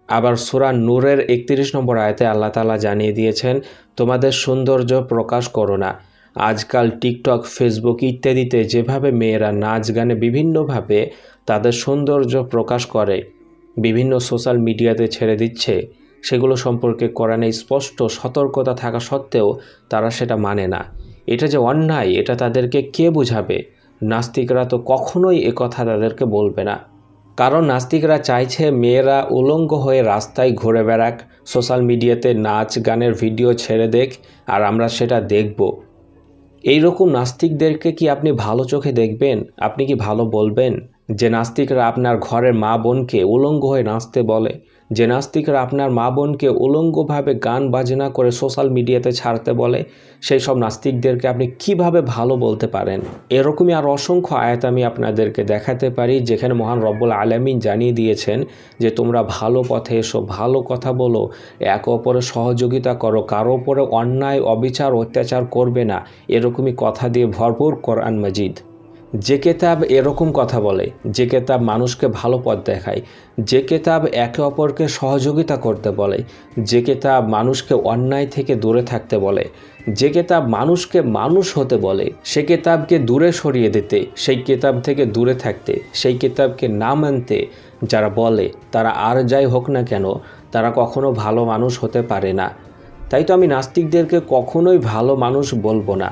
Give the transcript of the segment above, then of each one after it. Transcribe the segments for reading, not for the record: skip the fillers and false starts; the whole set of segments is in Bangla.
আবার সূরা নূরের 31 নম্বর আয়াতে আল্লাহ তাআলা জানিয়ে দিয়েছেন, তোমাদের সৌন্দর্য প্রকাশ করো না। আজকাল টিকটক, ফেসবুক ইত্যাদিতে যেভাবে মেয়েরা নাচ গানে বিভিন্নভাবে তাদের সৌন্দর্য প্রকাশ করে, বিভিন্ন সোশ্যাল মিডিয়াতে ছেড়ে দিচ্ছে, সেগুলো সম্পর্কে কোরআনে স্পষ্ট সতর্কতা থাকা সত্ত্বেও তারা সেটা মানে না। এটা যে অন্যায়, এটা তাদেরকে কে বোঝাবে? নাস্তিকরা তো কখনোই কথা তাদেরকে বলবে না। কারণ নাস্তিকরা চাইছে মেয়েরা উলঙ্গ হয়ে রাস্তায় ঘুরে বেড়াক, সোশ্যাল মিডিয়াতে নাচ গানের ভিডিও ছেড়ে দেখ, আর আমরা সেটা দেখব। এইরকম নাস্তিকদেরকে কি আপনি ভালো চোখে দেখবেন? আপনি কি ভালো বলবেন? যে নাস্তিকরা আপনার ঘরের মা বোনকে উলঙ্গ হয়ে নাচতে বলে, যে নাস্তিকরা আপনার মা বোনকে উলঙ্গভাবে গান বাজনা করে সোশ্যাল মিডিয়াতে ছাড়তে বলে, সেই সব নাস্তিকদেরকে আপনি কিভাবে ভালো বলতে পারেন? এরকমই আর অসংখ্য আয়াত আমি আপনাদেরকে দেখাতে পারি যেখানে মহান রব্বুল আলামিন জানিয়ে দিয়েছেন যে তোমরা ভালো পথে এসো, ভালো কথা বলো, একে অপরের সহযোগিতা করো, কারো ওপরে অন্যায় অবিচার অত্যাচার করবে না। এরকমই কথা দিয়ে ভরপুর কোরআন মাজিদ। যে কেতাব এরকম কথা বলে, যে কেতাব মানুষকে ভালো পথ দেখায়, যে কেতাব একে অপরকে সহযোগিতা করতে বলে, যে কেতাব মানুষকে অন্যায় থেকে দূরে থাকতে বলে, যে কেতাব মানুষকে মানুষ হতে বলে, সে কেতাবকে দূরে সরিয়ে দিতে, সেই কেতাব থেকে দূরে থাকতে, সেই কেতাবকে না মানতে যারা বলে, তারা আর যাই হোক না কেন, তারা কখনো ভালো মানুষ হতে পারে না। তাই তো আমি নাস্তিকদেরকে কখনোই ভালো মানুষ বলবো না।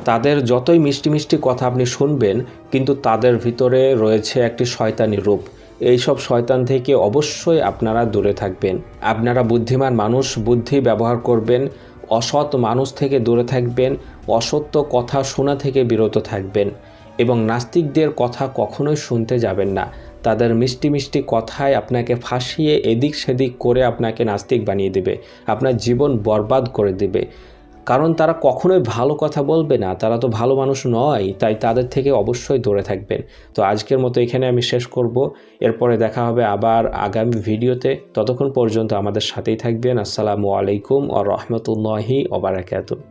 তাদের যতই মিষ্টি মিষ্টি কথা আপনি শুনবেন, কিন্তু তাদের ভিতরে রয়েছে একটি শয়তানি রূপ। এইসব শয়তান থেকে অবশ্যই আপনারা দূরে থাকবেন। আপনারা বুদ্ধিমান মানুষ, বুদ্ধি ব্যবহার করবেন, অসৎ মানুষ থেকে দূরে থাকবেন, অসত্য কথা শোনা থেকে বিরত থাকবেন এবং নাস্তিকদের কথা কখনোই শুনতে যাবেন না। তাদের মিষ্টি মিষ্টি কথায় আপনাকে ফাঁসিয়ে এদিক সেদিক করে আপনাকে নাস্তিক বানিয়ে দেবে, আপনার জীবন বরবাদ করে দেবে। কারণ তারা কখনোই ভালো কথা বলবে না, তারা তো ভালো মানুষ নয়। তাই তাদের থেকে অবশ্যই দূরে থাকবেন। তো আজকের মতো এখানে আমি শেষ করব। এরপরে দেখা হবে আবার আগামী ভিডিওতে। ততক্ষণ পর্যন্ত আমাদের সাথেই থাকবেন। আসসালামু আলাইকুম ওয়া রাহমাতুল্লাহি ওয়া বারাকাতুহু।